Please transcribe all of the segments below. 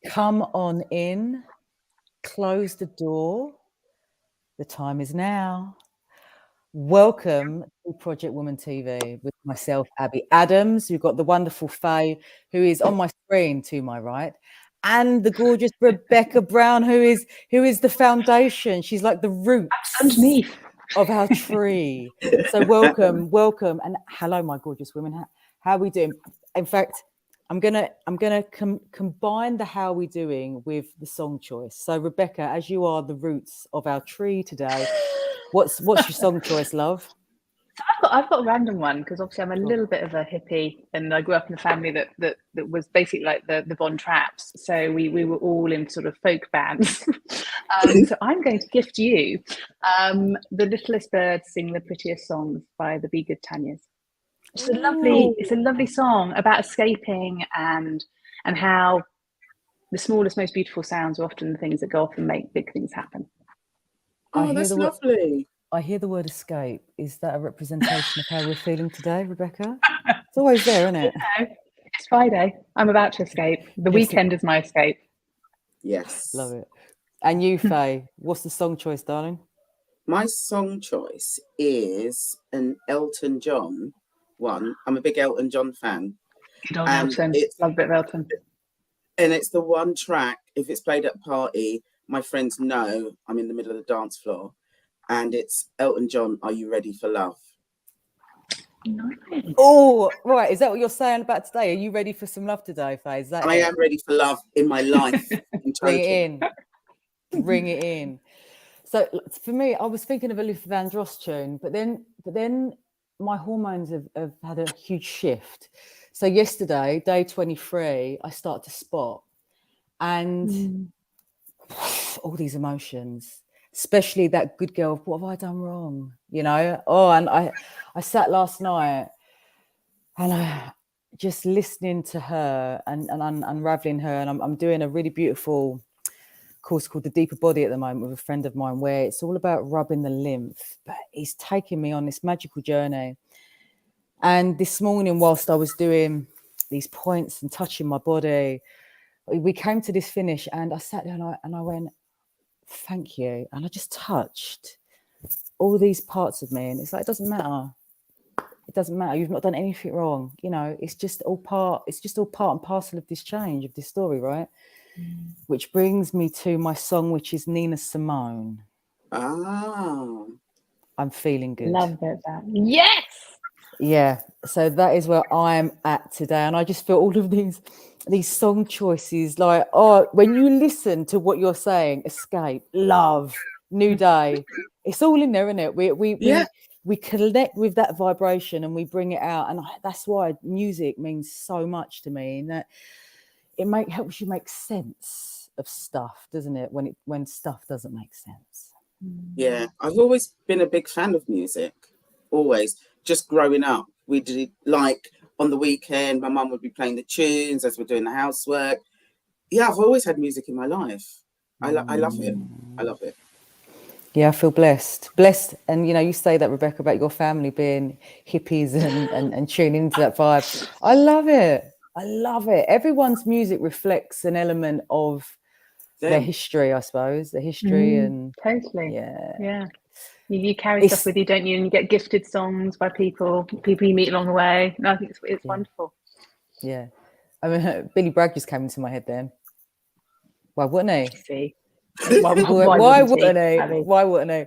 Come on in, close the door. The time is now. Welcome to Project Woman TV with myself, Abby Adams. We've got the wonderful Faye, who is on my screen to my right, and the gorgeous Rebecca Brown, who is the foundation. She's like the roots underneath of our tree. So welcome, and hello, my gorgeous women. How are we doing? In fact, I'm gonna combine the how we doing with the song choice. So Rebecca, as you are the roots of our tree today, what's your song choice, love? I've got a random one because obviously I'm a little bit of a hippie, and I grew up in a family that was basically like the Von Trapps. So we were all in sort of folk bands. So I'm going to gift you "The Littlest Bird Sing the Prettiest Songs" by the Be Good Tanyas. It's a lovely song about escaping and how the smallest, most beautiful sounds are often the things that go off and make big things happen. Oh, that's lovely. I hear the word escape. Is that a representation of how we're feeling today, Rebecca? It's always there, isn't it? It's Friday. I'm about to escape. The weekend is my escape. Yes. Love it. And you, Faye, what's the song choice, darling? My song choice is an Elton John one. I'm a big Elton John fan. Good old Elton. Love a bit of Elton. And it's the one track, if it's played at a party, my friends know I'm in the middle of the dance floor. And it's Elton John, Are You Ready for Love? Nice. Oh, right. Is that what you're saying about today? Are you ready for some love today, Faye? I am ready for love in my life. Bring it in. Bring it in. So for me, I was thinking of a Luther Vandross tune, but then my hormones have had a huge shift. So yesterday, day 23, I start to spot, and all these emotions, especially that good girl of what have I done wrong, you know? Oh, and I sat last night and I just listening to her and unraveling her, and I'm doing a really beautiful course called The Deeper Body at the moment with a friend of mine, where it's all about rubbing the lymph, but he's taking me on this magical journey. And this morning, whilst I was doing these points and touching my body, we came to this finish, and I sat there and I went, thank you. And I just touched all these parts of me, and it's like, it doesn't matter. It doesn't matter. You've not done anything wrong. You know, it's just all part and parcel of this change, of this story, right? Which brings me to my song, which is Nina Simone. Ah. I'm feeling good. Love it. Yes. Yeah. So that is where I'm at today. And I just feel all of these song choices, like, oh, when you listen to what you're saying, escape, love, new day, it's all in there, isn't it? We connect with that vibration and we bring it out. And that's why music means so much to me, and that it helps you make sense of stuff, doesn't it? When stuff doesn't make sense. Yeah, I've always been a big fan of music. Always. Just growing up, we did, like, on the weekend, my mum would be playing the tunes as we're doing the housework. Yeah, I've always had music in my life. I love it. I love it. Yeah, I feel blessed. And, you know, you say that, Rebecca, about your family being hippies and tuning into that vibe. I love it. I love it. Everyone's music reflects an element of their history, I suppose. The history and... Totally. Yeah. You carry stuff with you, don't you? And you get gifted songs by people you meet along the way. And I think it's wonderful. Yeah. I mean, Billy Bragg just came into my head then. Why wouldn't he? See? Why wouldn't he?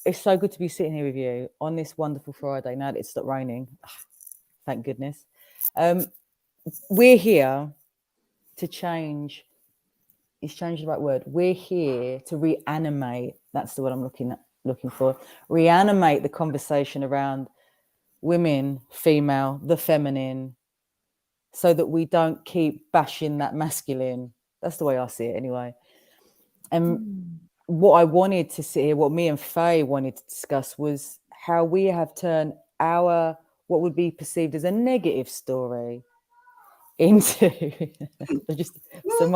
It's so good to be sitting here with you on this wonderful Friday now that it's stopped raining. Thank goodness. We're here to change. Is change the right word? We're here to reanimate. That's the word I'm looking for. Reanimate the conversation around women, female, the feminine, so that we don't keep bashing that masculine. That's the way I see it anyway. And what I wanted to see here, what me and Faye wanted to discuss, was how we have turned our, what would be perceived as a negative story into so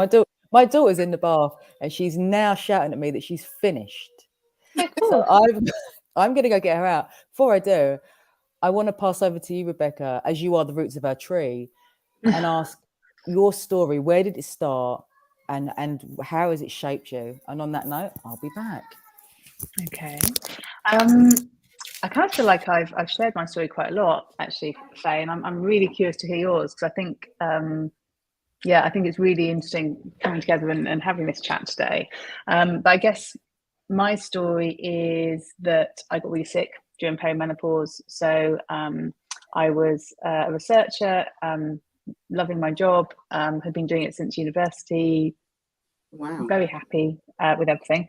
my daughter's in the bath and she's now shouting at me that she's finished. So I'm going to go get her out. Before I do, I want to pass over to you, Rebecca, as you are the roots of our tree, and ask your story. Where did it start? and how has it shaped you? And on that note, I'll be back. Okay. I kind of feel like I've shared my story quite a lot, actually, Faye, and I'm really curious to hear yours, because I think I think it's really interesting coming together and having this chat today. But I guess my story is that I got really sick during perimenopause. So I was a researcher, loving my job, had been doing it since university. Wow. Very happy with everything.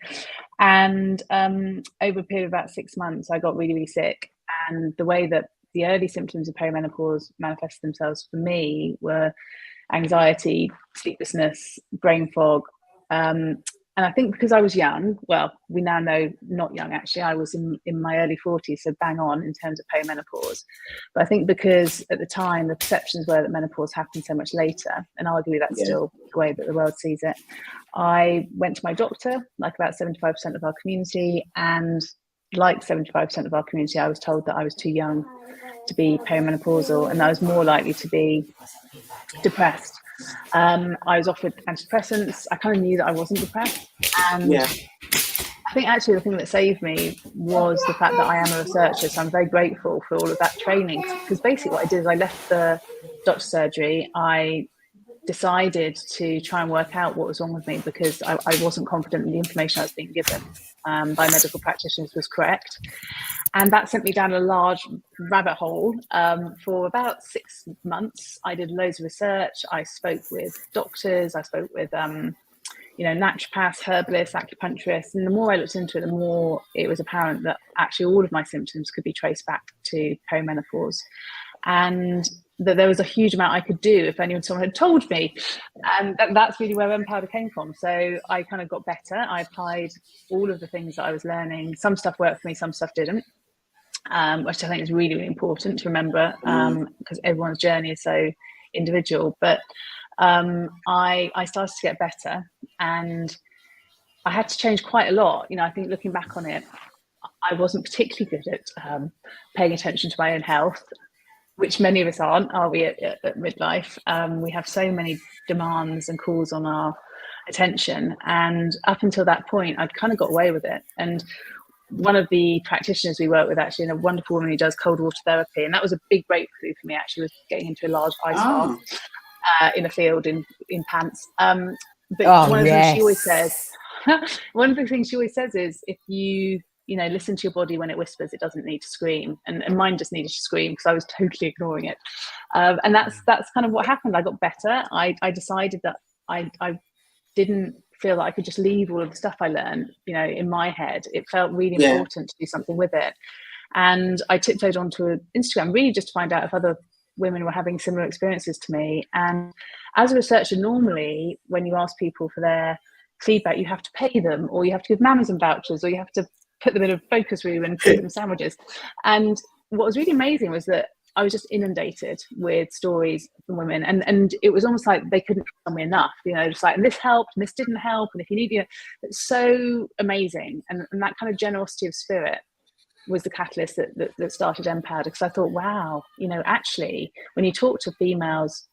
And over a period of about 6 months, I got really, really sick. And the way that the early symptoms of perimenopause manifested themselves for me were anxiety, sleeplessness, brain fog. And I think because I was young, well, we now know not young, actually, I was in my early 40s, so bang on in terms of perimenopause. But I think because at the time, the perceptions were that menopause happened so much later, and arguably that's still the way that the world sees it. I went to my doctor, like about 75% of our community, and like 75% of our community, I was told that I was too young to be perimenopausal, and I was more likely to be depressed. I was offered antidepressants. I kind of knew that I wasn't depressed. And I think actually the thing that saved me was the fact that I am a researcher. So I'm very grateful for all of that training, because basically what I did is I left the doctor's surgery. I decided to try and work out what was wrong with me, because I wasn't confident that the information I was being given by medical practitioners was correct. And that sent me down a large rabbit hole for about 6 months. I did loads of research. I spoke with doctors. I spoke with, naturopaths, herbalists, acupuncturists. And the more I looked into it, the more it was apparent that actually all of my symptoms could be traced back to perimenopause. And that there was a huge amount I could do if someone had told me. And that's really where Empower came from. So I kind of got better. I applied all of the things that I was learning. Some stuff worked for me, some stuff didn't. Which I think is really, really important to remember, because everyone's journey is so individual. But I started to get better, and I had to change quite a lot. I think looking back on it, I wasn't particularly good at paying attention to my own health, which many of us aren't, are we, at midlife? We have so many demands and calls on our attention. And up until that point, I'd kind of got away with it. And one of the practitioners we work with, actually, and a wonderful woman who does cold water therapy, and that was a big breakthrough for me, actually, was getting into a large ice bath in a field in pants. But one of the things she always says, one of the things she always says is, if you listen to your body when it whispers, it doesn't need to scream. And mine just needed to scream, because I was totally ignoring it. And that's kind of what happened. I got better. I decided that I didn't feel that I could just leave all of the stuff I learned, in my head. It felt really important to do something with it. And I tiptoed onto Instagram, really just to find out if other women were having similar experiences to me. And as a researcher, normally when you ask people for their feedback, you have to pay them, or you have to give Amazon vouchers, or you have to put them in a focus room and feed them sandwiches. And what was really amazing was that I was just inundated with stories from women, and it was almost like they couldn't tell me enough, just like, and this helped and this didn't help, and if you need, it's so amazing. And that kind of generosity of spirit was the catalyst that started Empowered, because I thought, wow, actually when you talk to females,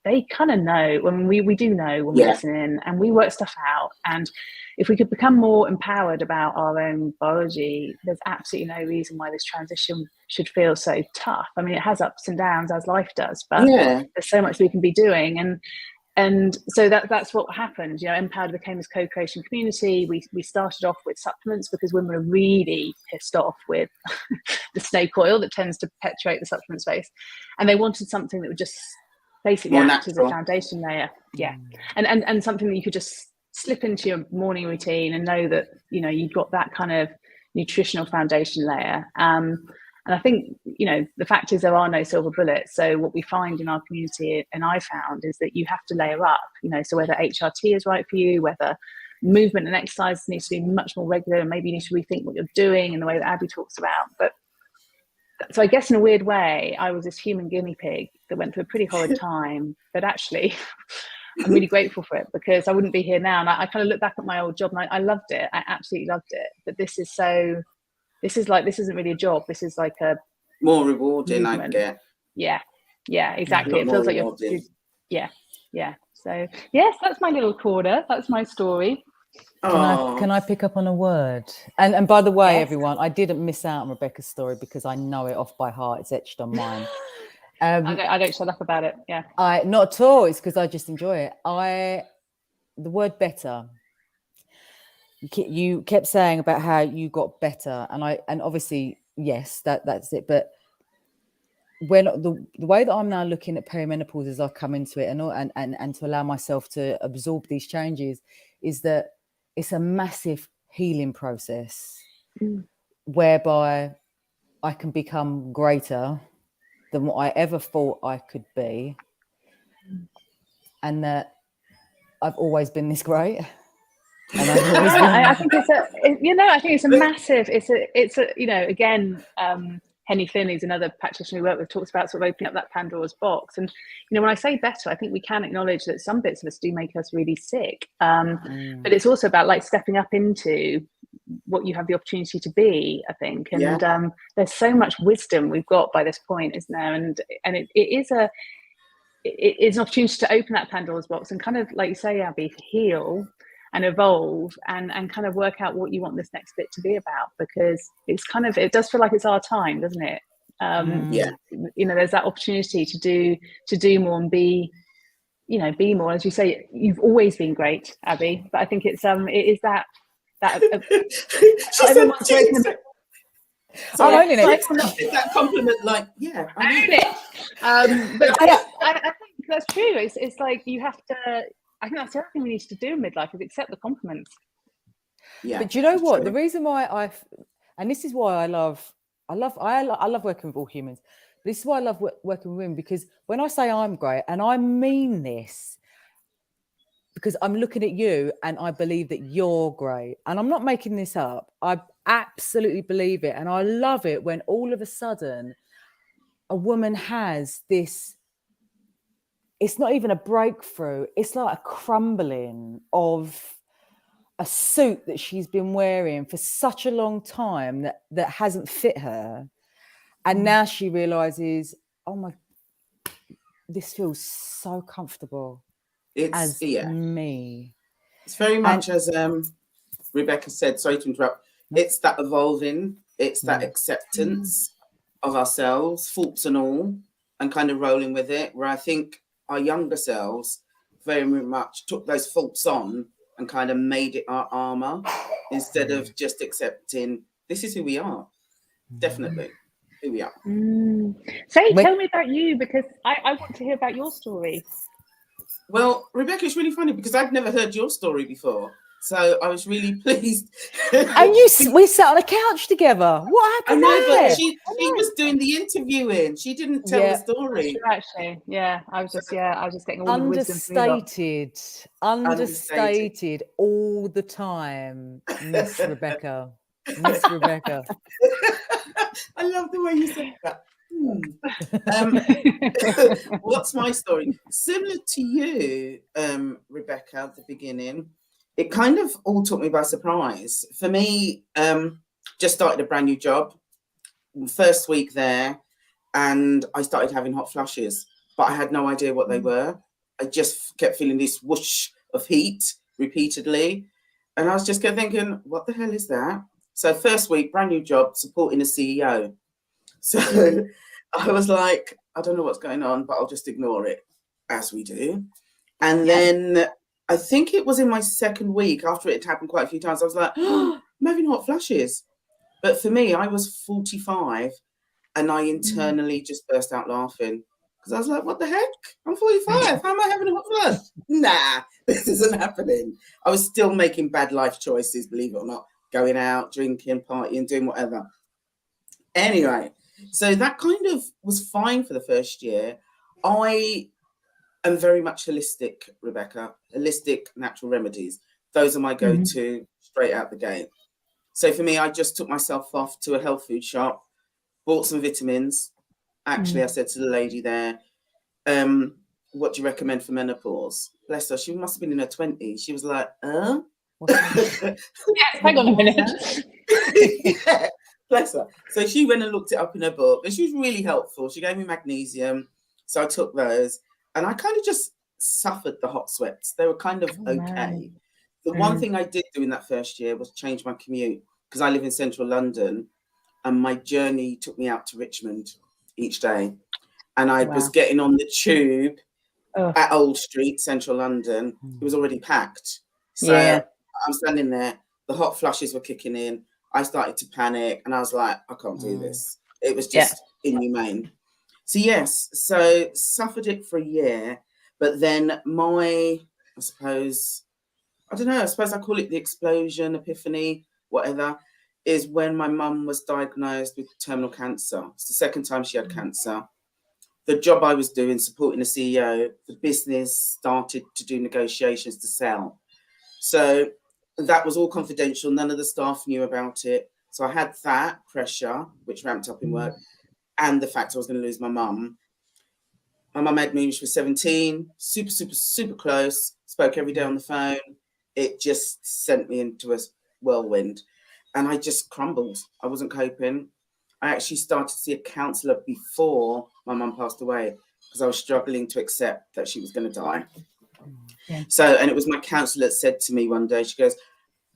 they kind of know, when we do know when we listen in, and we work stuff out. And if we could become more empowered about our own biology, there's absolutely no reason why this transition should feel so tough. I mean, it has ups and downs, as life does, but there's so much we can be doing. And so that's what happened. Empowered became this co-creation community. We started off with supplements, because women are really pissed off with the snake oil that tends to perpetuate the supplement space, and they wanted something that would just basically act as a foundation layer. And something that you could just slip into your morning routine and know that you've got that kind of nutritional foundation layer. And I think the fact is, there are no silver bullets. So what we find in our community, and I found, is that you have to layer up. So whether HRT is right for you, whether movement and exercise needs to be much more regular, and maybe you need to rethink what you're doing in the way that Abby talks about. But so I guess in a weird way, I was this human guinea pig that went through a pretty horrid time, but actually I'm really grateful for it, because I wouldn't be here now. And I kind of look back at my old job, and I loved it. I absolutely loved it. But this isn't really a job. This is like a more rewarding, movement. I get. Yeah, exactly. It feels like you're yeah. So yes, that's my little corner. That's my story. Can I pick up on a word? And by the way, Yes. everyone, I didn't miss out on Rebecca's story because I know it off by heart. It's etched on mine. I don't shut up about it. Yeah. Not at all. It's because I just enjoy it. The word better. You kept saying about how you got better, and obviously yes, that's it. But when the way that I'm now looking at perimenopause as I come into it, and to allow myself to absorb these changes, is that it's a massive healing process whereby I can become greater than what I ever thought I could be, and that I've always been this great. And I think it's a massive. It's a again. Henny Finn, who's another practitioner we work with, talks about sort of opening up that Pandora's box. And, when I say better, I think we can acknowledge that some bits of us do make us really sick. But it's also about like stepping up into what you have the opportunity to be, I think. And there's so much wisdom we've got by this point, isn't there? And it is an opportunity to open that Pandora's box and kind of, like you say, Abby, heal and evolve and kind of work out what you want this next bit to be about, because it's kind of, it does feel like it's our time, doesn't it? There's that opportunity to do more and be more. As you say, you've always been great, Abby, but I think it is that everyone's breaking them. I'm owning it. That compliment, like, yeah, I own it. But I think that's true. It's like you have to. I think that's the other thing we need to do in midlife is accept the compliments. Yeah. But you know what? The reason why and this is why I love working with all humans. This is why I love working with women, because when I say I'm great, and I mean this, because I'm looking at you and I believe that you're great, and I'm not making this up. I absolutely believe it, and I love it when all of a sudden a woman has this. It's not even a breakthrough. It's like a crumbling of a suit that she's been wearing for such a long time that hasn't fit her. And now she realizes, oh my, this feels so comfortable as me. It's very much as Rebecca said, sorry to interrupt, it's that evolving, it's that acceptance of ourselves, faults and all, and kind of rolling with it, where I think our younger selves very much took those faults on and kind of made it our armor instead of just accepting this is who we are. Definitely who we are. Tell me about you, because I want to hear about your story. Well, Rebecca, it's really funny because I'd never heard your story before. So I was really pleased. And we sat on a couch together. What happened there? But she was doing the interviewing. She didn't tell the story. Actually, I was just getting all the wisdom from you. Understated all the time, Miss Rebecca. Miss Rebecca. I love the way you said that. What's my story? Similar to you, Rebecca, at the beginning. It kind of all took me by surprise. For me, just started a brand new job, first week there, and I started having hot flushes, but I had no idea what they were. I just kept feeling this whoosh of heat repeatedly, and I was just kept thinking, what the hell is that? So first week, brand new job, supporting a CEO. So I was like, I don't know what's going on, but I'll just ignore it, as we do. And then I think it was in my second week, after it had happened quite a few times, I was like, I'm having hot flushes. But for me, I was 45 and I internally just burst out laughing because I was like, what the heck? I'm 45. How am I having a hot flush? Nah, this isn't happening. I was still making bad life choices, believe it or not, going out, drinking, partying, doing whatever. Anyway, so that kind of was fine for the first year. I am very much holistic, Rebecca. Holistic natural remedies. Those are my go-to straight out the gate. So for me, I just took myself off to a health food shop, bought some vitamins. Actually, I said to the lady there, what do you recommend for menopause? Bless her, she must have been in her 20s. She was like, hang on a minute. Yeah, bless her. So she went and looked it up in her book and she was really helpful. She gave me magnesium. So I took those and I kind of just suffered the hot sweats. They were kind of Oh, okay. no. The one thing I did do in that first year was change my commute, because I live in central London and my journey took me out to Richmond each day. And I was getting on the tube at Old Street, central London. It was already packed. So I'm standing there, the hot flushes were kicking in. I started to panic and I was like, I can't do this. It was just inhumane. So yes, so suffered it for a year, but then I suppose I call it the explosion, epiphany, whatever, is when my mum was diagnosed with terminal cancer. It's the second time she had cancer. The job I was doing, supporting the CEO, the business started to do negotiations to sell. So that was all confidential. None of the staff knew about it. So I had that pressure, which ramped up in work, and the fact I was going to lose my mum. My mum had me when she was 17, super, super, super close, spoke every day on the phone. It just sent me into a whirlwind and I just crumbled. I wasn't coping. I actually started to see a counsellor before my mum passed away because I was struggling to accept that she was going to die. So, and it was my counsellor that said to me one day, she goes,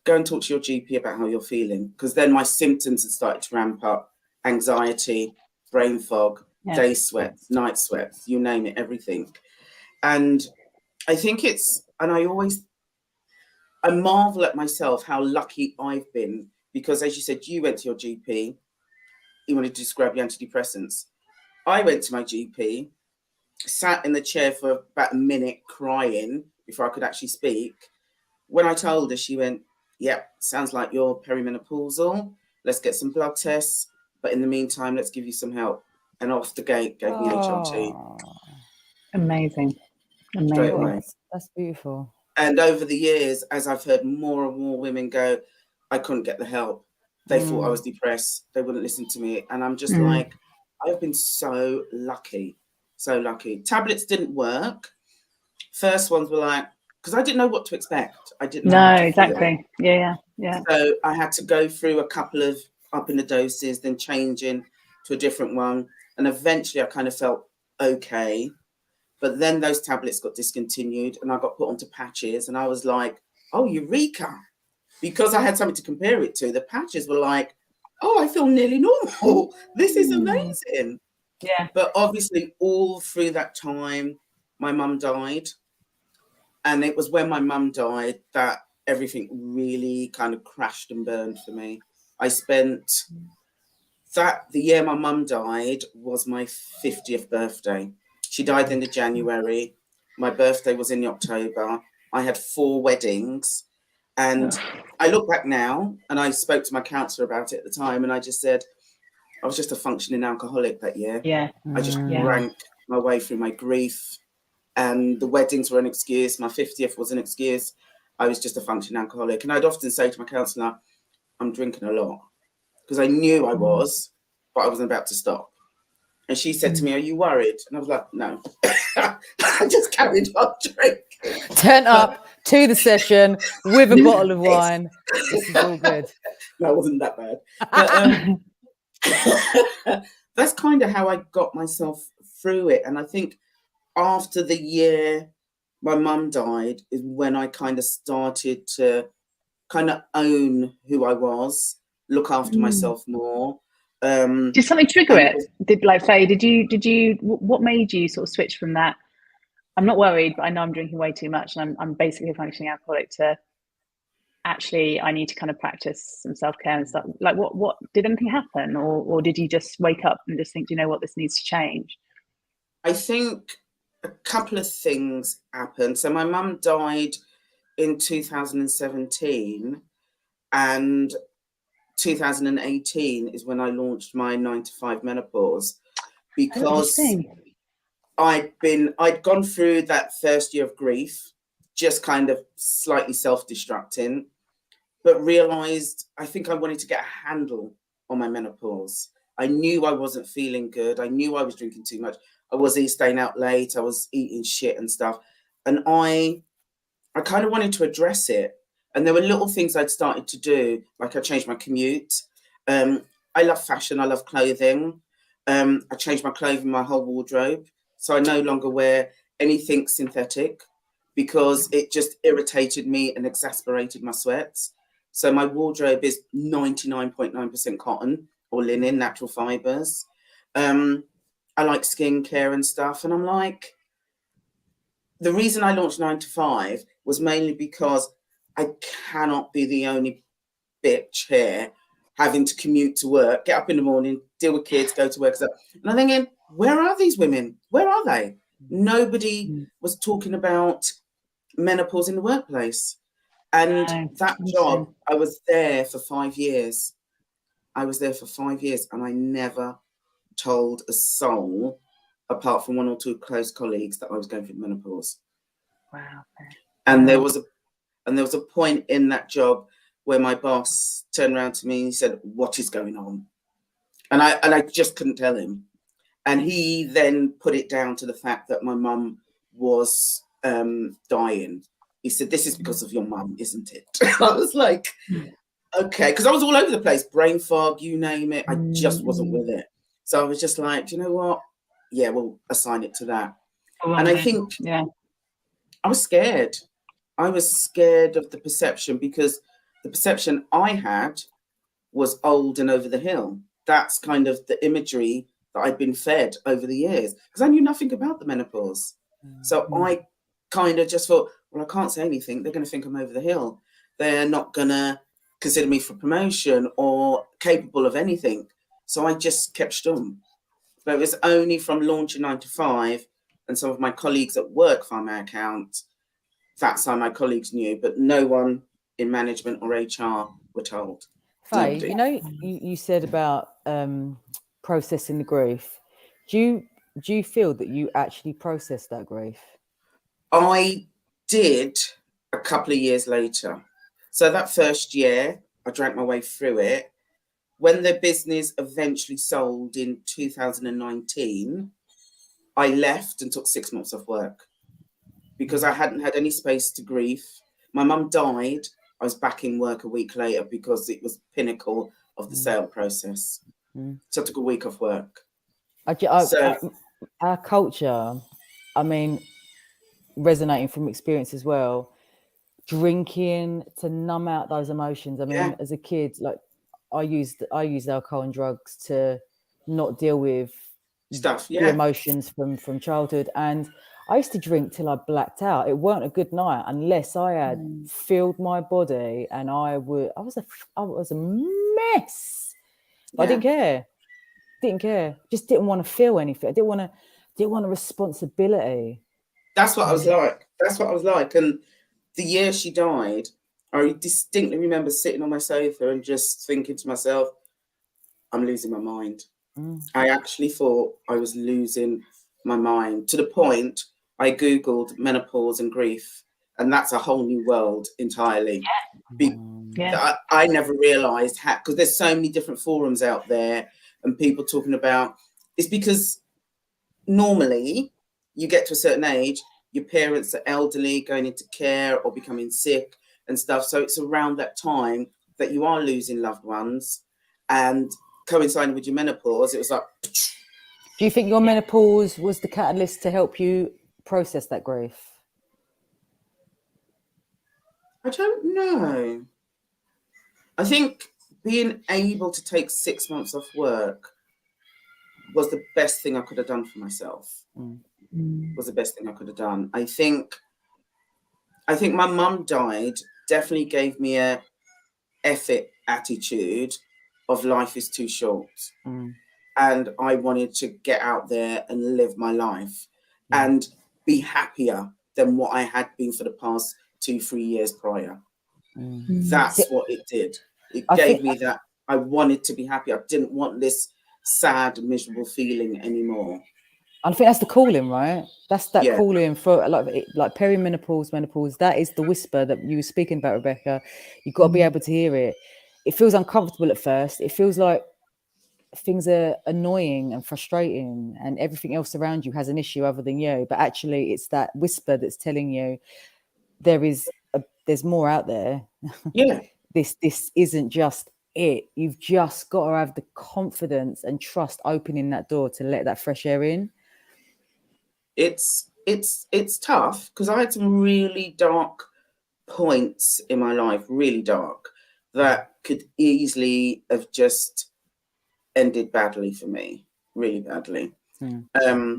go and talk to your GP about how you're feeling. Because then my symptoms had started to ramp up, anxiety, brain fog, day sweats, night sweats, you name it, everything. And I think I marvel at myself how lucky I've been, because as you said, you went to your GP, you wanted to describe your antidepressants. I went to my GP, sat in the chair for about a minute crying before I could actually speak. When I told her, she went, yep, sounds like you're perimenopausal. Let's get some blood tests. But in the meantime, let's give you some help. And off the gate, gave me HRT. Amazing. Straight away. That's beautiful. And over the years, as I've heard more and more women go, I couldn't get the help. They thought I was depressed. They wouldn't listen to me. And I'm just like, I've been so lucky. So lucky. Tablets didn't work. First ones were like, because I didn't know what to expect. I didn't know. No, exactly. Yeah. So I had to go through a couple of upping the doses, then changing to a different one. And eventually I kind of felt okay. But then those tablets got discontinued and I got put onto patches. And I was like, oh, eureka. Because I had something to compare it to. The patches were like, oh, I feel nearly normal. This is amazing. Yeah. But obviously all through that time, my mum died. And it was when my mum died that everything really kind of crashed and burned for me. I spent the year my mum died was my 50th birthday. She died in the January. My birthday was in the October. I had 4 weddings. And I look back now and I spoke to my counsellor about it at the time. And I just said, I was just a functioning alcoholic that year. Yeah. I just drank my way through my grief. And the weddings were an excuse. My 50th was an excuse. I was just a functioning alcoholic. And I'd often say to my counsellor, I'm drinking a lot. Because I knew I was, but I wasn't about to stop. And she said to me, are you worried? And I was like, no. I just carried on drinking. Turn up to the session with a bottle of wine. This is all good. No, it wasn't that bad. But, that's kind of how I got myself through it. And I think after the year my mum died is when I kind of started to kind of own who I was, look after myself more. Did something trigger it? Faye, what made you sort of switch from that? I'm not worried, but I know I'm drinking way too much and I'm basically a functioning alcoholic, to actually I need to kind of practice some self-care and stuff. Like what did anything happen, or did you just wake up and just think, do you know what, this needs to change? I think a couple of things happened. So my mum died in 2017 and 2018 is when I launched my 9 to 5 menopause, because I'd gone through that first year of grief, just kind of slightly self-destructing, but realized I think I wanted to get a handle on my menopause. I knew I wasn't feeling good. I knew I was drinking too much. I was staying out late. I was eating shit and stuff. And I kind of wanted to address it. And there were little things I'd started to do, like I changed my commute. I love fashion. I love clothing. I changed my clothing, my whole wardrobe. So I no longer wear anything synthetic because it just irritated me and exasperated my sweats. So my wardrobe is 99.9% cotton or linen, natural fibers. I like skincare and stuff. And I'm like, the reason I launched 9 to 5 was mainly because I cannot be the only bitch here having to commute to work, get up in the morning, deal with kids, go to work. And I'm thinking, where are these women? Where are they? Nobody was talking about menopause in the workplace. And that job, I was there for 5 years. I was there for 5 years and I never told a soul, apart from 1 or 2 close colleagues, that I was going through menopause. Wow. And there was a point in that job where my boss turned around to me and he said, "What is going on?" And I just couldn't tell him. And he then put it down to the fact that my mum was dying. He said, "This is because of your mum, isn't it?" I was like, okay, because I was all over the place, brain fog, you name it. I just wasn't with it. So I was just like, do you know what? Yeah, we'll assign it to that. And I think I was scared. I was scared of the perception because the perception I had was old and over the hill. That's kind of the imagery that I'd been fed over the years because I knew nothing about the menopause. So I kind of just thought, well, I can't say anything. They're going to think I'm over the hill. They're not going to consider me for promotion or capable of anything. So I just kept stum. But it was only from launching 9 to 5 and some of my colleagues at work found my account. That's how my colleagues knew, but no one in management or HR were told. Faye, Nobody. you know, you said about processing the grief. Do you feel that you actually processed that grief? I did a couple of years later. So that first year, I drank my way through it. When the business eventually sold in 2019, I left and took 6 months off work because I hadn't had any space to grieve. My mum died. I was back in work a week later because it was pinnacle of the sale process. So I took a week off work. Our culture, I mean, resonating from experience as well, drinking to numb out those emotions. I mean, as a kid, like I used alcohol and drugs to not deal with stuff, the emotions from childhood. And I used to drink till I blacked out. It weren't a good night unless I had filled my body, and I was a mess. But I didn't care. Just didn't want to feel anything. I didn't want a responsibility. That's what I was like. And the year she died, I distinctly remember sitting on my sofa and just thinking to myself, I'm losing my mind. I actually thought I was losing my mind, to the point I Googled menopause and grief. And that's a whole new world entirely. I never realized how, because there's so many different forums out there and people talking about, it's because normally you get to a certain age, your parents are elderly, going into care or becoming sick and stuff. So it's around that time that you are losing loved ones, and coinciding with your menopause, it was like. Do you think your menopause was the catalyst to help you process that grief? I don't know. I think being able to take 6 months off work was the best thing I could have done for myself. Was the best thing I could have done. I think my mum died definitely gave me a effort attitude of life is too short. And I wanted to get out there and live my life and be happier than what I had been for the past 2-3 years prior. That's what it did. It gave me that I wanted to be happy. I didn't want this sad, miserable feeling anymore. I think that's the calling, right? That's that calling for like perimenopause, menopause. That is the whisper that you were speaking about, Rebecca. You've got to be able to hear it. It feels uncomfortable at first. It feels like things are annoying and frustrating and everything else around you has an issue other than you. But actually, it's that whisper that's telling you there's more out there. Yeah. This isn't just it. You've just got to have the confidence and trust opening that door to let that fresh air in. It's it's tough because I had some really dark points in my life, really dark, that could easily have just ended badly for me, really badly. And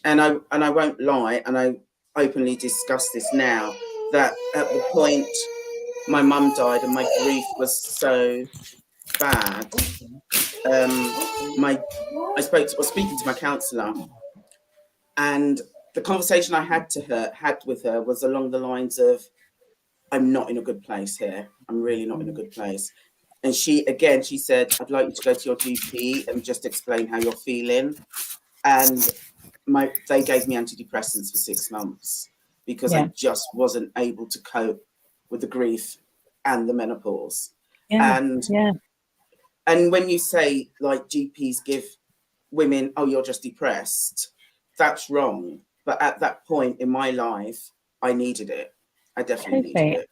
I won't lie, and I openly discuss this now, that at the point my mum died and my grief was so bad, I was speaking to my counsellor, and the conversation I had with her was along the lines of, I'm not in a good place here. I'm really not in a good place. And she said, I'd like you to go to your GP and just explain how you're feeling. And they gave me antidepressants for 6 months because I just wasn't able to cope with the grief and the menopause. And when you say like GPs give women, oh, you're just depressed, that's wrong. But at that point in my life, I needed it. I definitely needed it.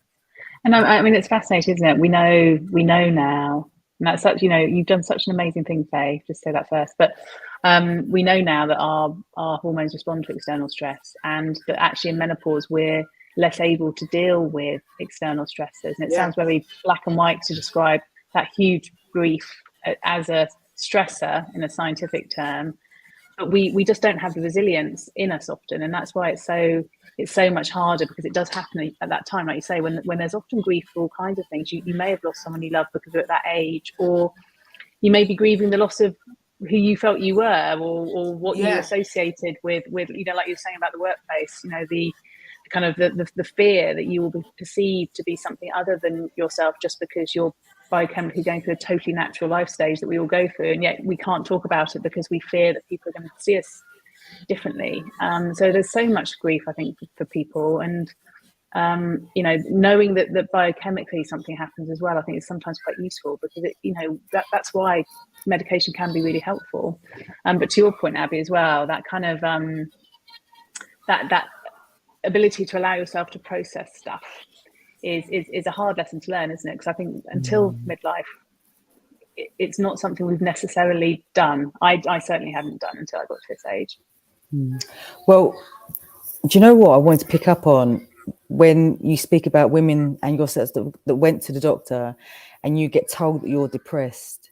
And I mean, it's fascinating, isn't it? We know now, and that's such, you've done such an amazing thing, Faye, just say that first. But we know now that our hormones respond to external stress, and that actually in menopause, we're less able to deal with external stressors. And it sounds very black and white to describe that huge grief as a stressor in a scientific term, but we just don't have the resilience in us often, and that's why it's so much harder, because it does happen at that time, like you say, when there's often grief for all kinds of things. You may have lost someone you love because you're at that age, or you may be grieving the loss of who you felt you were, or what you associated with like you were saying about the workplace, the kind of the fear that you will be perceived to be something other than yourself just because you're biochemically going through a totally natural life stage that we all go through, and yet we can't talk about it because we fear that people are going to see us differently. So there's so much grief, I think, for people, and knowing that biochemically something happens as well, I think is sometimes quite useful, because that's why medication can be really helpful. But to your point, Abby, as well, that kind of that ability to allow yourself to process stuff is a hard lesson to learn, isn't it? Because I think until midlife, it's not something we've necessarily done. I certainly hadn't done until I got to this age. Well, do you know what I wanted to pick up on when you speak about women and yourselves that went to the doctor and you get told that you're depressed?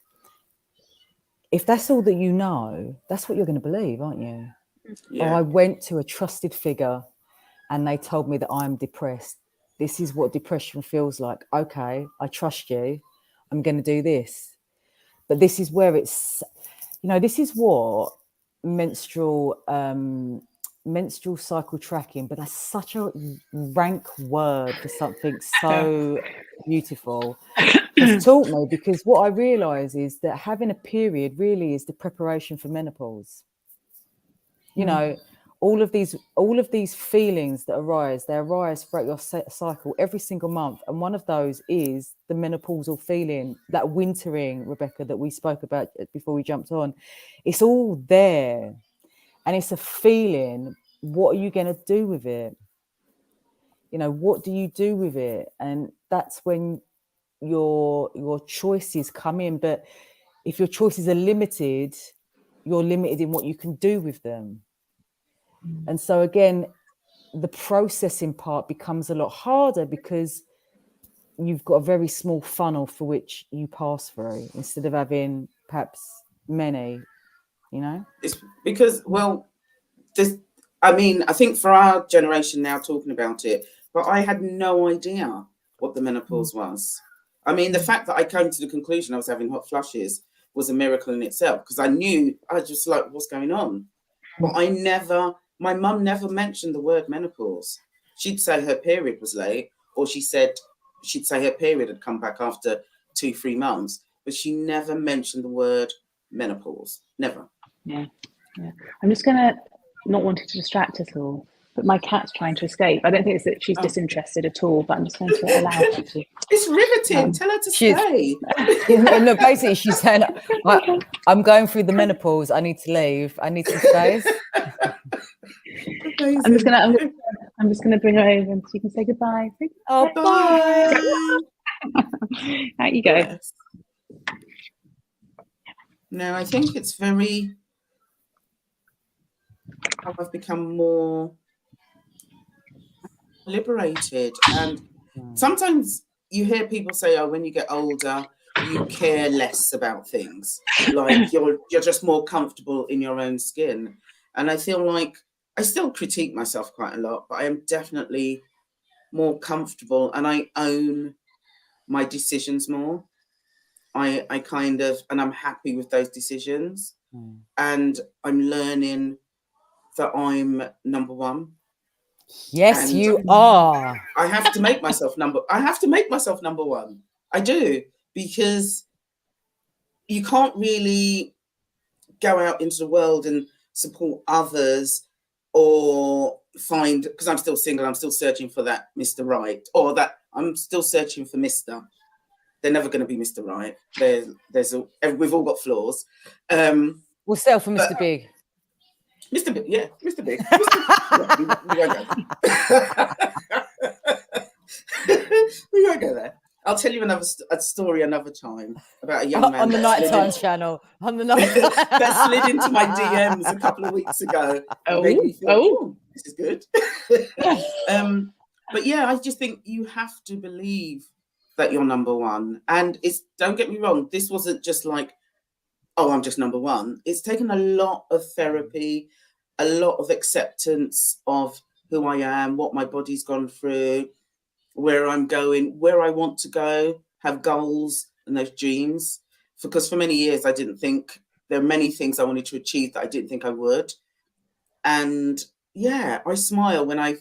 If that's all that you know, that's what you're going to believe, aren't you? Yeah. Oh, I went to a trusted figure and they told me that I'm depressed. This is what depression feels like. Okay, I trust you. I'm going to do this. But this is where it's, this is what menstrual cycle tracking, but that's such a rank word for something so beautiful, has taught me, because what I realize is that having a period really is the preparation for menopause. All of these feelings that arise, they arise throughout your cycle every single month. And one of those is the menopausal feeling, that wintering, Rebecca, that we spoke about before we jumped on. It's all there. And it's a feeling. What are you going to do with it? What do you do with it? And that's when your choices come in. But if your choices are limited, you're limited in what you can do with them. And so again, the processing part becomes a lot harder because you've got a very small funnel for which you pass through instead of having perhaps many, It's because, I think for our generation now talking about it, but I had no idea what the menopause was. I mean, the fact that I came to the conclusion I was having hot flushes was a miracle in itself, because I was just like, what's going on? But my mum never mentioned the word menopause. She'd say her period was late, or she'd say her period had come back after 2-3 months, but she never mentioned the word menopause. Never. Yeah. I'm just going to, not wanting to distract us all, but my cat's trying to escape. I don't think it's that she's disinterested at all, but I'm just going to allow her to. It's riveting. Tell her to stay. No, basically, she's saying, I'm going through the menopause. I need to leave. I need some space. I'm just gonna bring her over and so you can say goodbye. Oh, bye. Out you go. Yes. No, I think it's very. how I've become more liberated. And sometimes you hear people say, oh, when you get older, you care less about things. Like you're just more comfortable in your own skin. And I feel like I still critique myself quite a lot, but I am definitely more comfortable and I own my decisions more. I kind of, and I'm happy with those decisions. And I'm learning that I'm number one. Yes, And you are. I have to make myself number one. I do, because you can't really go out into the world and support others or find, because I'm still single, I'm still searching for that Mr. Right, or that I'm still searching for Mr. They're never going to be Mr. Right. We've all got flaws. We'll settle for Mr. Big. Mr. Big, yeah, Mr. Big. We won't go there. I'll tell you a story another time about a young man on the nighttime channel. On the night that slid into my DMs a couple of weeks ago. Made me feel, this is good. But yeah, I just think you have to believe that you're number one. And don't get me wrong, this wasn't just like, oh, I'm just number one. It's taken a lot of therapy, a lot of acceptance of who I am, what my body's gone through, where I'm going, where I want to go, have goals and those dreams. Because for many years, I didn't think there are many things I wanted to achieve that I didn't think I would. And yeah, I smile when I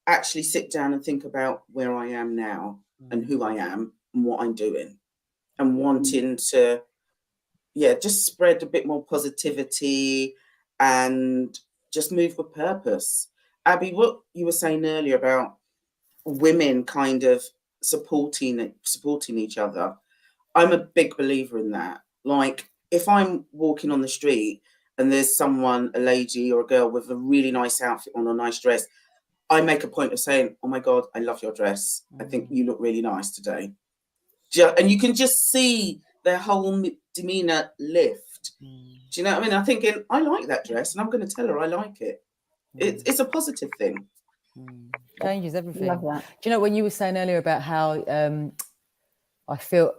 actually sit down and think about where I am now and who I am and what I'm doing and wanting to, just spread a bit more positivity and just move with purpose. Abby, what you were saying earlier about women kind of supporting each other, I'm a big believer in that. Like, if I'm walking on the street and there's someone, a lady or a girl with a really nice outfit on, a nice dress, I make a point of saying, oh my God, I love your dress. I think you look really nice today. And you can just see their whole demeanor lift. Do you know what I mean? I'm thinking, I like that dress and I'm going to tell her I like it. It's a positive thing. Changes everything. Love that. Do you know when you were saying earlier about how I feel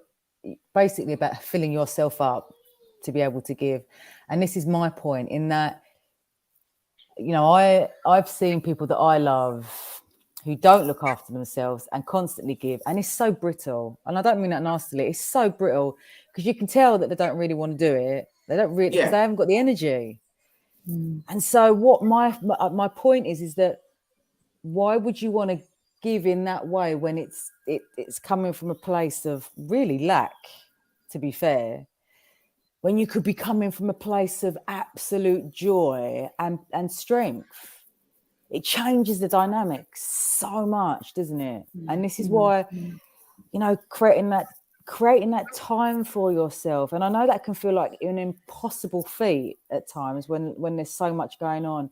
basically about filling yourself up to be able to give? And this is my point in that, you know, I've seen people that I love who don't look after themselves and constantly give, and it's so brittle. And I don't mean that nastily. It's so brittle because you can tell that they don't really want to do it. They don't really, because they haven't got the energy. And so what my point is that why would you want to give in that way when it's coming from a place of really lack, to be fair, when you could be coming from a place of absolute joy and strength? It changes the dynamics so much, doesn't it? And this is why, you know, creating that time for yourself. And I know that can feel like an impossible feat at times when there's so much going on.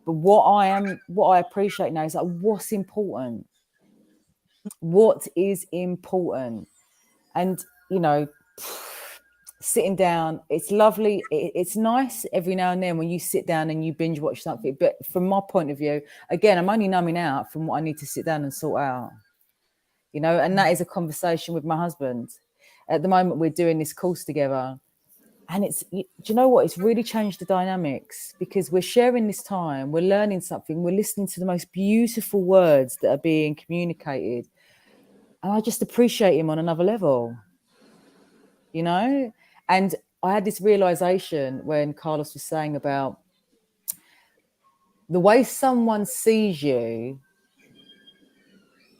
But what I appreciate now is like, what's important? What is important? And, you know, sitting down, it's lovely. It's nice every now and then when you sit down and you binge watch something. But from my point of view, again, I'm only numbing out from what I need to sit down and sort out, you know, and that is a conversation with my husband. At the moment, we're doing this course together. And do you know what? It's really changed the dynamics because we're sharing this time. We're learning something. We're listening to the most beautiful words that are being communicated. And I just appreciate him on another level, you know? And I had this realization when Carlos was saying about the way someone sees you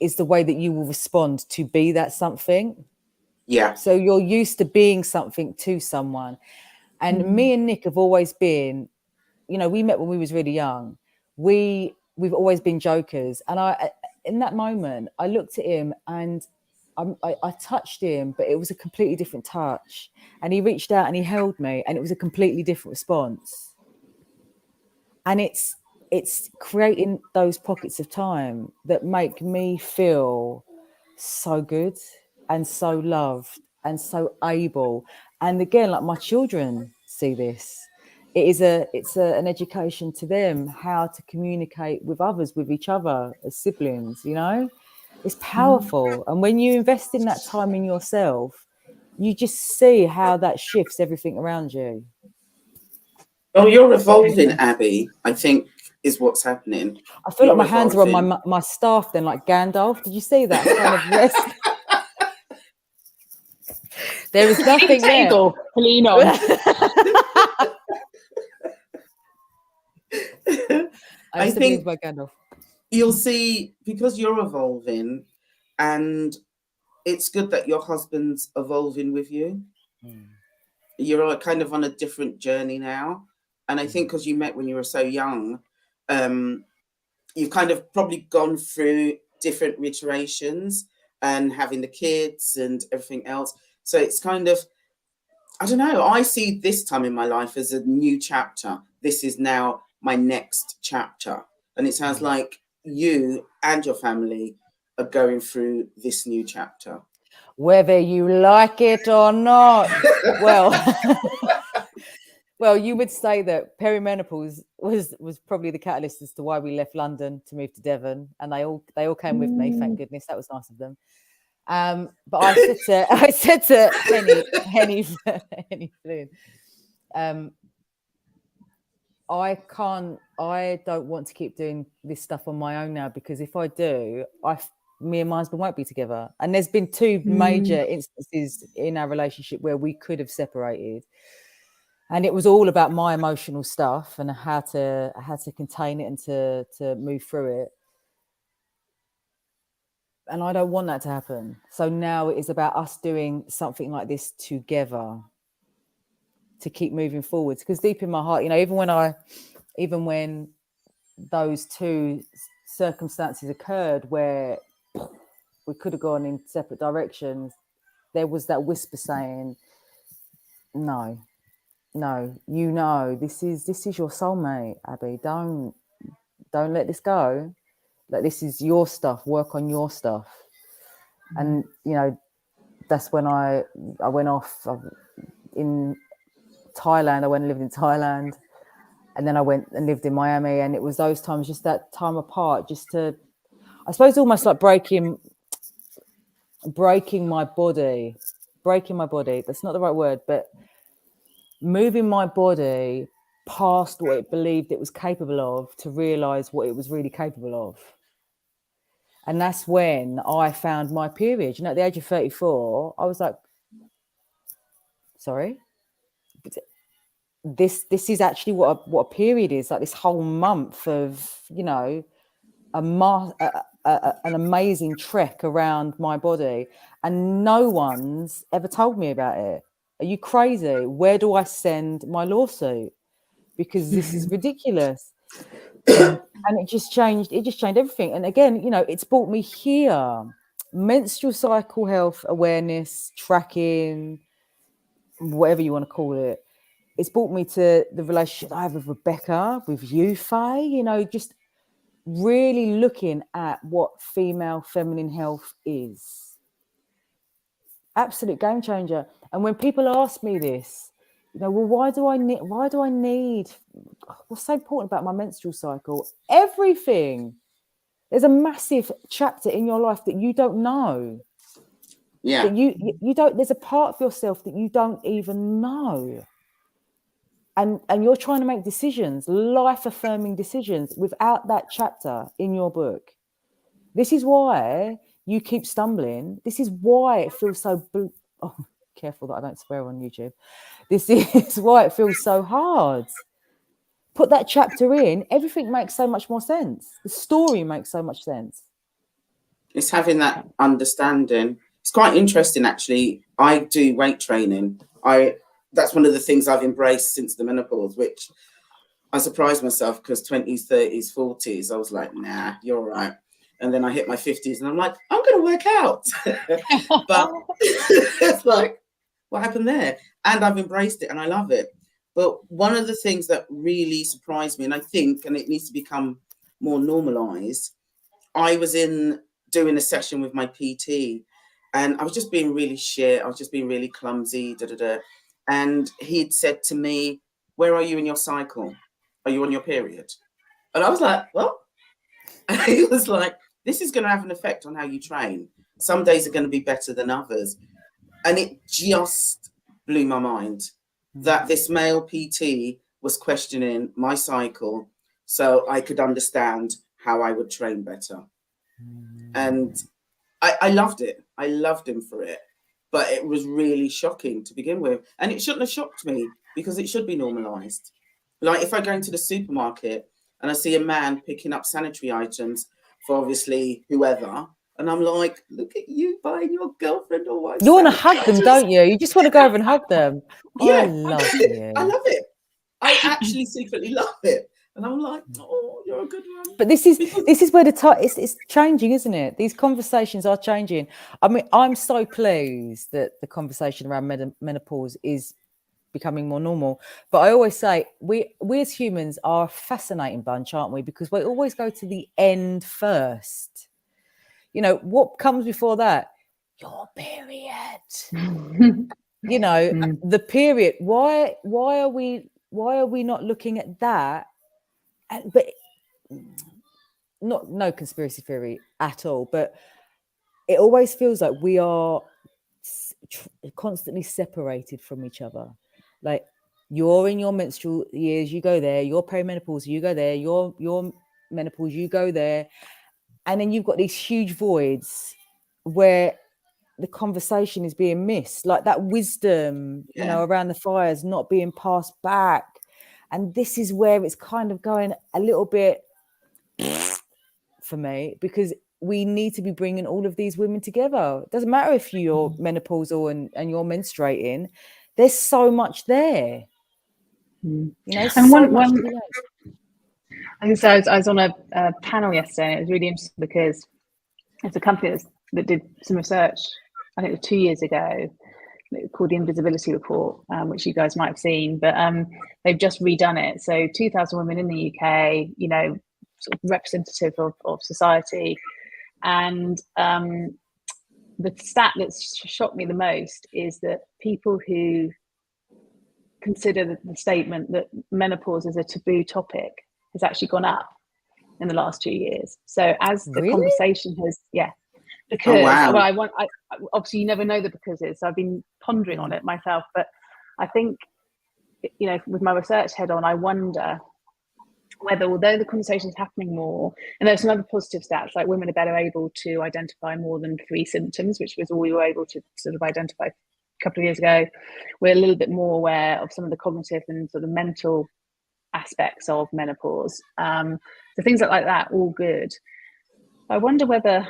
is the way that you will respond to be that something. Yeah. So you're used to being something to someone. And me and Nick have always been, you know, we met when we was really young. We've always been jokers. And in that moment, I looked at him and I touched him, but it was a completely different touch. And he reached out and he held me and it was a completely different response. And it's creating those pockets of time that make me feel so good and so loved and so able. And again, like my children see this. an education to them how to communicate with others, with each other as siblings. You know, it's powerful. And when you invest in that time in yourself, you just see how that shifts everything around you. Oh, you're evolving, Abby, I think is what's happening. I feel You're like my hands are on evolving. my staff then, like Gandalf. Did you see that? Kind of rest. There is nothing there. Table to lean on. I think by Gandalf. You'll see, because you're evolving, and it's good that your husband's evolving with you. You're kind of on a different journey now. And I think because you met when you were so young, you've kind of probably gone through different iterations and having the kids and everything else. So it's kind of, I don't know, I see this time in my life as a new chapter. This is now my next chapter. And it sounds like you and your family are going through this new chapter. Whether you like it or not. Well, you would say that perimenopause was probably the catalyst as to why we left London to move to Devon, and they all came with me. Thank goodness, that was nice of them. But I said to Henny Flynn, I don't want to keep doing this stuff on my own now, because if I do, me and my husband won't be together. And there's been two major instances in our relationship where we could have separated. And it was all about my emotional stuff and how to contain it and to move through it. And I don't want that to happen. So now it is about us doing something like this together to keep moving forwards. Because deep in my heart, you know, even when those two circumstances occurred where we could have gone in separate directions, there was that whisper saying, no, you know, this is your soulmate, Abby. Don't let this go. Like, this is your stuff. Work on your stuff. And you know, that's when I went off in Thailand. I went and lived in Thailand, and then I went and lived in Miami. And it was those times, just that time apart, just to, I suppose, almost like breaking my body. That's not the right word, but moving my body past what it believed it was capable of to realize what it was really capable of. And that's when I found my period. You know, at the age of 34, I was like, sorry, this is actually what a period is. Like, this whole month of, you know, an amazing trek around my body, and no one's ever told me about it. Are you crazy? Where do I send my lawsuit? Because this is ridiculous. And it just changed everything. And again, you know, it's brought me here. Menstrual cycle health awareness, tracking, whatever you want to call it. It's brought me to the relationship I have with Rebecca, with you, Faye, you know, just really looking at what female feminine health is. Absolute game changer. And when people ask me this, you know, well, why do I need what's so important about my menstrual cycle? Everything. There's a massive chapter in your life that you don't know. Yeah. That you don't, there's a part of yourself that you don't even know. And you're trying to make decisions, life-affirming decisions, without that chapter in your book. This is why you keep stumbling. This is why it feels so... Oh, careful that I don't swear on YouTube. This is why it feels so hard. Put that chapter in, everything makes so much more sense. The story makes so much sense. It's having that understanding. It's quite interesting, actually. I do weight training. That's one of the things I've embraced since the menopause, which I surprised myself, because 20s, 30s, 40s, I was like, nah, you're all right. And then I hit my 50s and I'm like, I'm going to work out. But it's like, what happened there? And I've embraced it and I love it. But one of the things that really surprised me, and I think, and it needs to become more normalized, I was doing a session with my PT and I was just being really shit. I was just being really clumsy, And he'd said to me, where are you in your cycle? Are you on your period? And I was like, well, he was like, this is going to have an effect on how you train. Some days are going to be better than others. And it just blew my mind that this male PT was questioning my cycle so I could understand how I would train better. And I loved it. I loved him for it. But it was really shocking to begin with. And it shouldn't have shocked me because it should be normalised. Like if I go into the supermarket and I see a man picking up sanitary items for obviously whoever, and I'm like, look at you buying your girlfriend or wife. You want to hug them, don't you? You just want to go over and hug them. Yeah, I love you. I love it. I actually secretly love it. And I'm like, oh, you're a good one. But this is where it's changing, isn't it? These conversations are changing. I mean, I'm so pleased that the conversation around menopause is becoming more normal. But I always say we as humans are a fascinating bunch, aren't we? Because we always go to the end first. You know, what comes before that? Your period. You know, the period. Why are we not looking at that? But no conspiracy theory at all, but it always feels like we are constantly separated from each other. Like you're in your menstrual years, you go there, your perimenopause, you go there, your menopause, you go there, and then you've got these huge voids where the conversation is being missed, like that wisdom, you know, around the fires not being passed back. And this is where it's kind of going a little bit for me, because we need to be bringing all of these women together. It doesn't matter if you're menopausal and you're menstruating. There's so much there. You know, and so one much to learn. I was on a panel yesterday, and it was really interesting because it's a company that did some research, I think it was 2 years ago, called the Invisibility Report, which you guys might have seen, but they've just redone it. So 2,000 women in the UK, you know, sort of representative of society. And the stat that's shocked me the most is that people who consider the statement that menopause is a taboo topic has actually gone up in the last 2 years. So as the conversation has, because well, I obviously you never know the becauses. So I've been pondering on it myself, but I think, you know, with my research head on, I wonder whether, although the conversation is happening more, and there's some other positive stats, like women are better able to identify more than 3 symptoms, which was all we were able to sort of identify a couple of years ago. We're a little bit more aware of some of the cognitive and sort of mental aspects of menopause. So things like that, all good. I wonder whether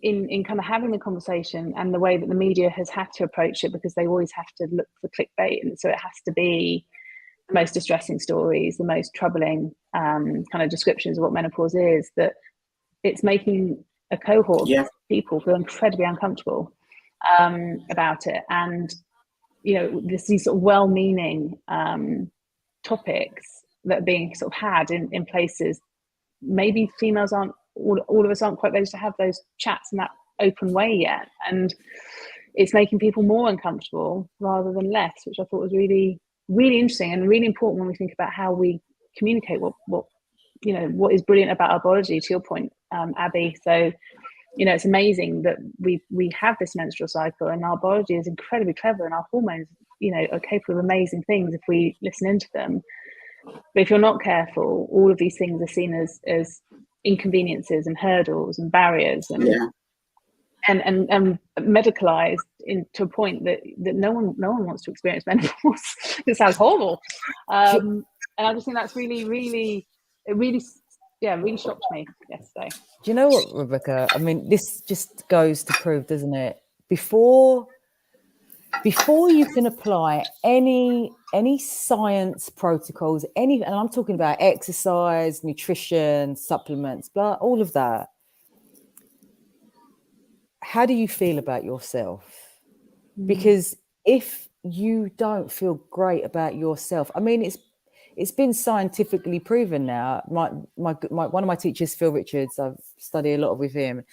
in kind of having the conversation and the way that the media has had to approach it, because they always have to look for clickbait, and so it has to be the most distressing stories, the most troubling kind of descriptions of what menopause is, that it's making a cohort of people feel incredibly uncomfortable about it. And, you know, these sort of well-meaning topics that are being sort of had in places, maybe females aren't, all of us aren't quite ready to have those chats in that open way yet. And it's making people more uncomfortable rather than less, which I thought was really, really interesting and really important when we think about how we communicate what you know, what is brilliant about our biology, to your point, Abby. So, you know, it's amazing that we have this menstrual cycle, and our biology is incredibly clever, and our hormones, you know, are capable of amazing things if we listen into them. But if you're not careful, all of these things are seen as inconveniences and hurdles and barriers and medicalized to a point that no one wants to experience menopause. It sounds horrible, and I just think that's really shocked me yesterday. Do you know what, Rebecca? I mean, this just goes to prove, doesn't it? Before you can apply any science protocols, and I'm talking about exercise, nutrition, supplements, blah, all of that. How do you feel about yourself? Because if you don't feel great about yourself, I mean, it's been scientifically proven now. My one of my teachers, Phil Richards, I've studied a lot with him,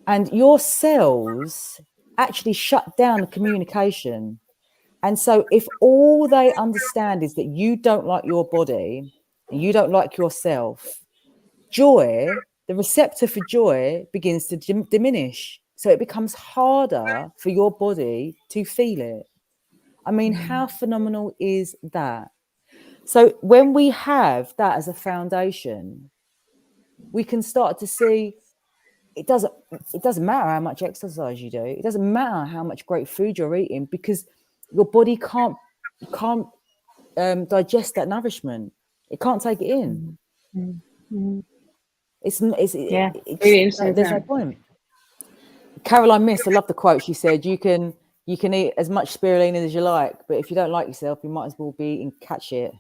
and your cells actually shut down the communication And so if all they understand is that you don't like your body and you don't like yourself, joy, the receptor for joy begins to diminish. So it becomes harder for your body to feel it. I mean, how phenomenal is that? So when we have that as a foundation, we can start to see it doesn't matter how much exercise you do. It doesn't matter how much great food you're eating, because your body can't digest that nourishment. It can't take it in. It's really interesting. There's no point. Caroline Mist, I love the quote. She said, "You can eat as much spirulina as you like, but if you don't like yourself, you might as well be eating cat shit."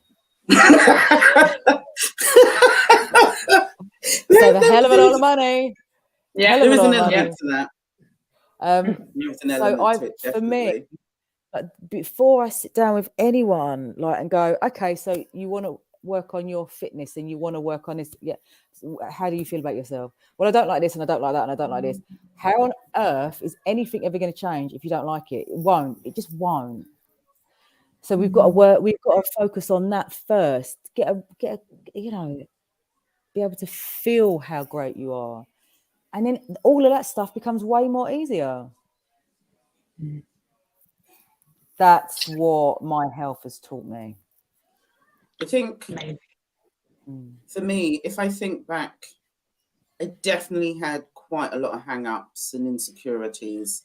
Save a hell of a lot of money. Yeah, there is an element to that. For me, like, before I sit down with anyone, like, and go, okay, so you want to work on your fitness and you want to work on this, yeah. So how do you feel about yourself? Well, I don't like this and I don't like that and I don't like this. How on earth is anything ever going to change if you don't like it? It won't. It just won't. So we've got to work. We've got to focus on that first. Get a you know, be able to feel how great you are. And then all of that stuff becomes way more easier. That's what my health has taught me. I think for me, if I think back, I definitely had quite a lot of hang-ups and insecurities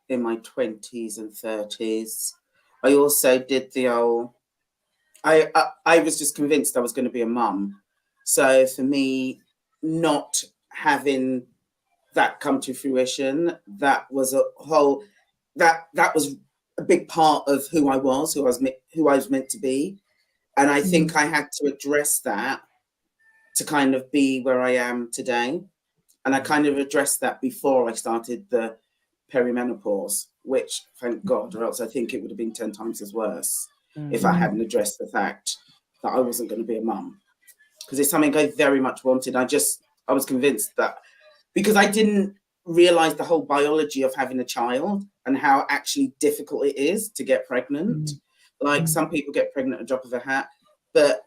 in my 20s and 30s. I also did the old, I was just convinced I was going to be a mum. So for me, not having that come to fruition, that was a whole, that was a big part of who I was meant to be. And I think I had to address that to kind of be where I am today. And I kind of addressed that before I started the perimenopause, which, thank God, or else I think it would have been 10 times as worse if I hadn't addressed the fact that I wasn't going to be a mum. Because it's something I very much wanted. I was convinced that, because I didn't realize the whole biology of having a child and how actually difficult it is to get pregnant. Like some people get pregnant at the drop of a hat, but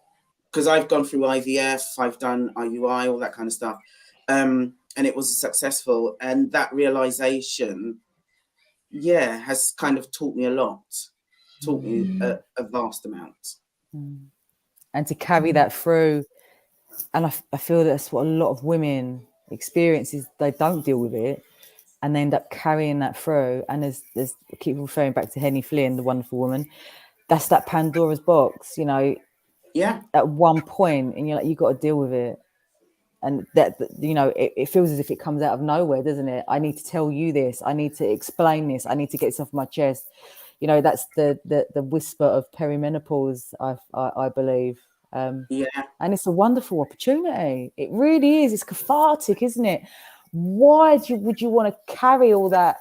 because I've gone through IVF, I've done IUI, all that kind of stuff. And it was successful. And that realization, has kind of taught me a lot, taught me a vast amount. And to carry that through. And I feel that's what a lot of women experience, is they don't deal with it and they end up carrying that through. And there's I keep referring back to Henny Flynn, the wonderful woman. That's that Pandora's box, at one point, and you're like, you've got to deal with it. And that, it feels as if it comes out of nowhere, doesn't it? I need to tell you this. I need to explain this. I need to get this off my chest. That's the whisper of perimenopause, I believe. And it's a wonderful opportunity. It really is. It's cathartic, isn't it? Why would you want to carry all that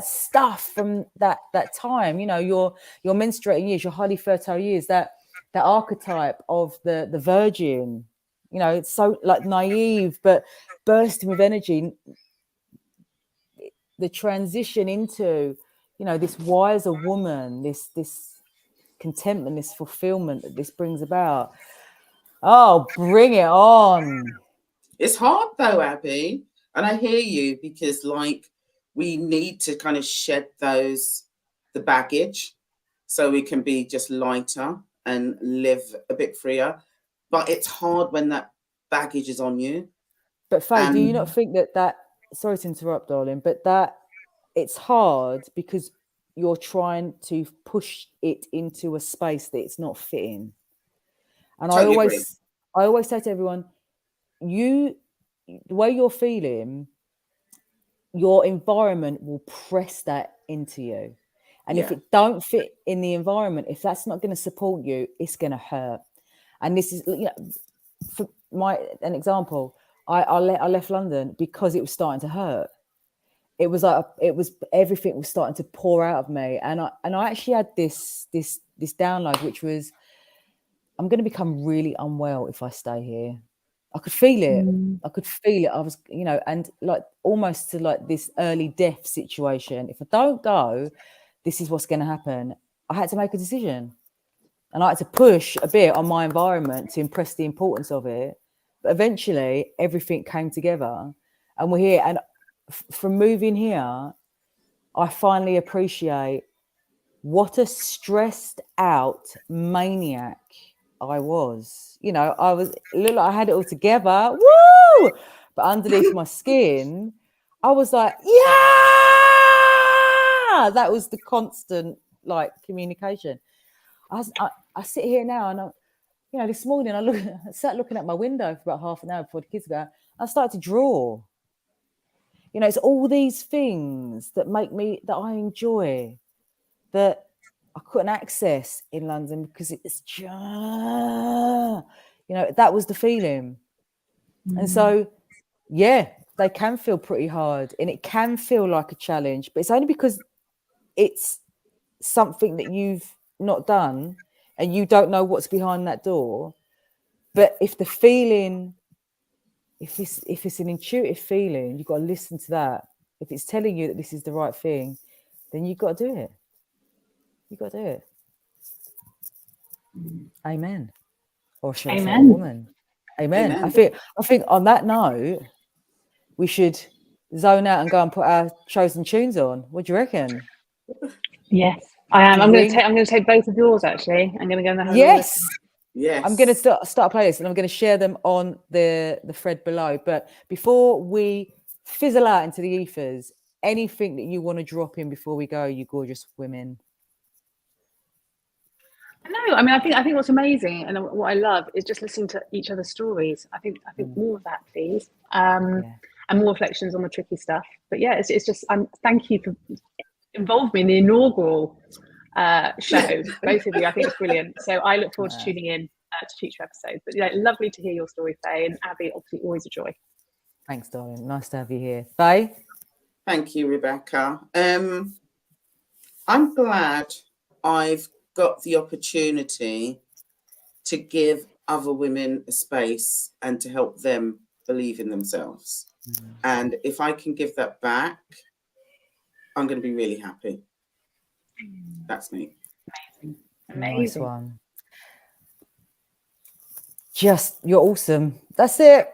stuff from that time? Your menstruating years, your highly fertile years, that archetype of the virgin. It's so like naive but bursting with energy. The transition into this wiser woman, this contentment, this fulfillment that this brings about. Oh, bring it on. It's hard though, Abby, and I hear you, because like we need to kind of shed the baggage so we can be just lighter and live a bit freer. But it's hard when that baggage is on you. But Faye, do you not think that sorry to interrupt, darling, but that it's hard because you're trying to push it into a space that it's not fitting? And totally I always say to everyone, the way you're feeling, your environment will press that into you. And if it don't fit in the environment, if that's not going to support you, it's going to hurt. And this is, for an example, I left London because it was starting to hurt. It was like everything was starting to pour out of me, and I actually had this download, which was, I'm going to become really unwell if I stay here. I could feel it. I could feel it. I was, and like almost to like this early death situation. If I don't go, this is what's going to happen. I had to make a decision, and I had to push a bit on my environment to impress the importance of it. But eventually, everything came together, and we're here. And from moving here, I finally appreciate what a stressed out maniac I was. You know, I was look like I had it all together. Woo! But underneath my skin, I was like, yeah, that was the constant like communication. I sit here now, and this morning I sat looking at my window for about half an hour before the kids go. I started to draw. You know, it's all these things that that I enjoy, that I couldn't access in London because it's just, that was the feeling. And so, yeah, they can feel pretty hard, and it can feel like a challenge, but it's only because it's something that you've not done and you don't know what's behind that door. But if the feeling, if it's an intuitive feeling, you've got to listen to that. If it's telling you that this is the right thing, then you've got to do it. You've got to do it. Amen. Or should I say a woman? Amen. I think on that note, we should zone out and go and put our chosen tunes on. What do you reckon? Yes, I am. I'm going to take both of yours. Actually, I'm going to go in the whole. Yes. Yes. I'm going to start a playlist, and I'm going to share them on the thread below. But before we fizzle out into the ethers, anything that you want to drop in before we go, you gorgeous women? No, I mean, I think what's amazing and what I love is just listening to each other's stories. I think more of that, please, and more reflections on the tricky stuff. But yeah, it's just thank you for involving me in the inaugural show, both of you. I think it's brilliant. So I look forward to tuning in to future episodes. But yeah, lovely to hear your story, Faye, and Abby. Obviously, always a joy. Thanks, darling. Nice to have you here, Faye. Thank you, Rebecca. I'm glad I've got the opportunity to give other women a space and to help them believe in themselves. And if I can give that back, I'm going to be really happy. That's me. Amazing. Nice one. You're awesome. That's it.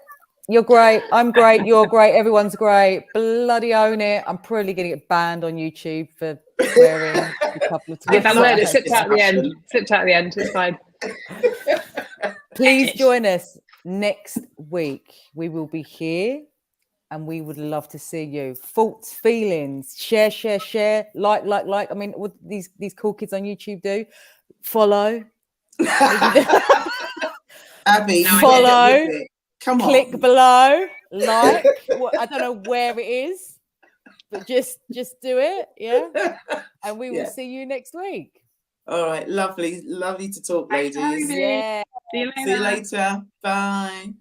You're great. I'm great. You're great. Everyone's great. Bloody own it. I'm probably going to get banned on YouTube for swearing a couple of times. It slipped out at the end. It's fine. Please join us next week. We will be here, and we would love to see you. Thoughts, feelings, share, like. I mean, what these cool kids on YouTube do. Follow. Abby, follow. Come on. Click below. Like. I don't know where it is, but just do it. Yeah. And we will see you next week. All right. Lovely to talk, ladies. Yeah. See you later. Bye.